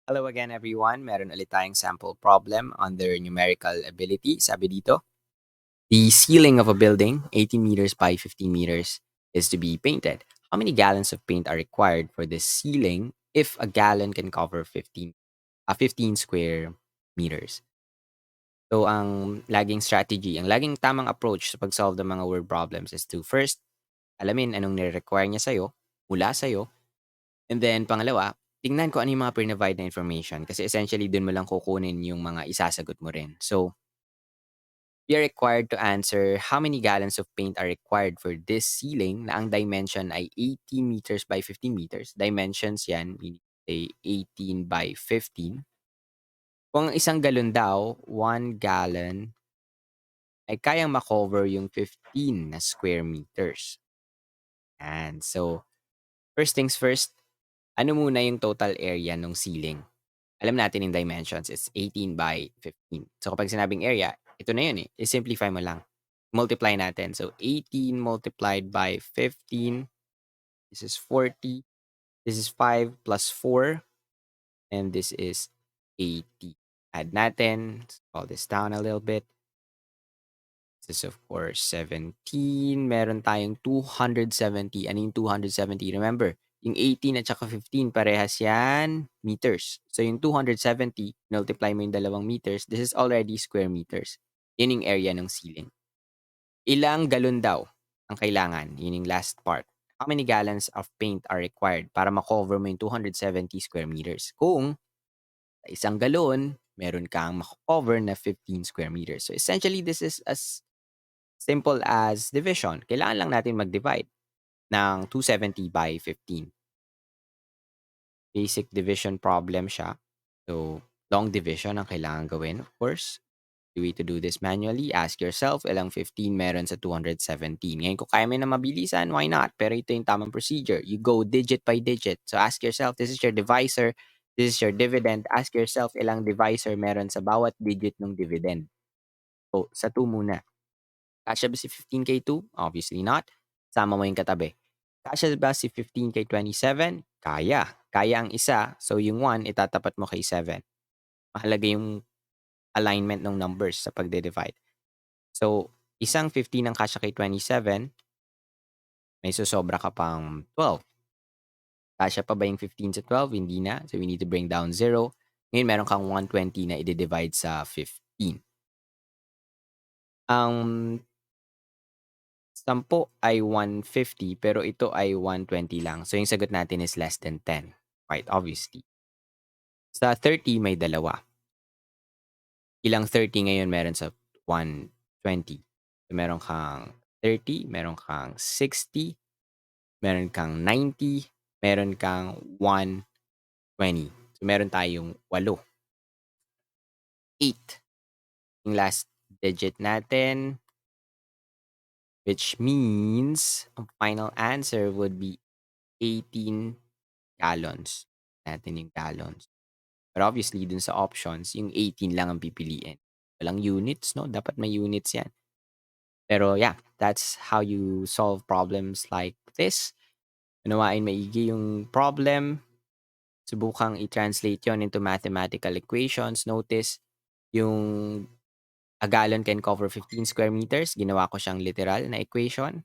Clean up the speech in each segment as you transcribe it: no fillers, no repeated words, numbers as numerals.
Hello again everyone. Meron ulit tayong sample problem under numerical ability. Sabi dito, the ceiling of a building, 18 meters by 15 meters, is to be painted. How many gallons of paint are required for this ceiling if a gallon can cover 15 square meters? So ang laging strategy, ang laging tamang approach sa pag-solve ng mga word problems is to first alamin anong nire-require niya sa'yo, mula sa'yo. And then pangalawa, tingnan ko ano yung mga prinovide na information kasi essentially dun mo lang kukunin yung mga isasagot mo rin. So, we are required to answer how many gallons of paint are required for this ceiling na ang dimension ay 18 meters by 15 meters. Dimensions yan, meaning say 18 by 15. Kung ang isang galon daw, 1 gallon ay kayang makover yung 15 na square meters. And so, first things first, ano muna yung total area ng ceiling? Alam natin yung dimensions, it's 18 by 15. So kapag sinabing area, ito na yun eh. I-simplify mo lang. Multiply natin. So 18 multiplied by 15, this is 40. This is 5 plus 4, and this is 80. Add natin. Let's call this down a little bit. This is of course 17. Meron tayong 270. Ano yung 270? Remember, yung 18 at saka 15, parehas yan meters. So yung 270, multiply mo yung dalawang meters, this is already square meters. Yun yung area ng ceiling. Ilang galon daw ang kailangan? Yun yung last part. How many gallons of paint are required para makover mo yung 270 square meters? Kung sa isang galon, meron kang makover na 15 square meters. So essentially, this is as simple as division. Kailangan lang natin mag-divide ng 270 by 15. Basic division problem siya. So, long division ang kailangan gawin, of course. The way to do this manually, ask yourself, ilang 15 meron sa 217. Ngayon, kung kaya mo na mabilisan, why not? Pero ito yung tamang procedure. You go digit by digit. So, ask yourself, this is your divisor, this is your dividend. Ask yourself, ilang divisor meron sa bawat digit ng dividend. So, sa 2 muna. Kasya ba si 15 kay 2? Obviously not. Sama mo yung katabi. Kasya ba si 15 kay 27? Kaya. Kaya ang isa. So, yung 1, itatapat mo kay 7. Mahalaga yung alignment ng numbers sa pagde-divide. So, isang 15 ang kasya kay 27, may susobra ka pang 12. Kasya pa ba yung 15 sa 12? Hindi na. So, we need to bring down 0. Ngayon, meron kang 120 na i-divide sa 15. Ang 10 ay 150 pero ito ay 120 lang. So, yung sagot natin is less than 10. Quite obviously. Sa 30, may dalawa. Ilang 30 ngayon meron sa 120? So, meron kang 30, meron kang 60, meron kang 90, meron kang 120. So, meron tayong 8. 8. Yung last digit natin, which means ang final answer would be 18 gallons. Natin yung gallons. But obviously, dun sa options, yung 18 lang ang pipiliin. Walang units, no? Dapat may units yan. Pero yeah, that's how you solve problems like this. Unawain maigi yung problem. Subukang i-translate yon into mathematical equations. Notice, yung a gallon can cover 15 square meters. Ginawa ko siyang literal na equation.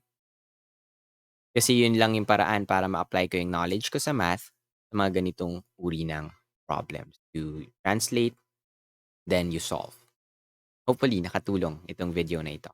Kasi yun lang yung paraan para ma-apply ko yung knowledge ko sa math sa mga ganitong uri ng problems. You translate, then you solve. Hopefully, nakatulong itong video na ito.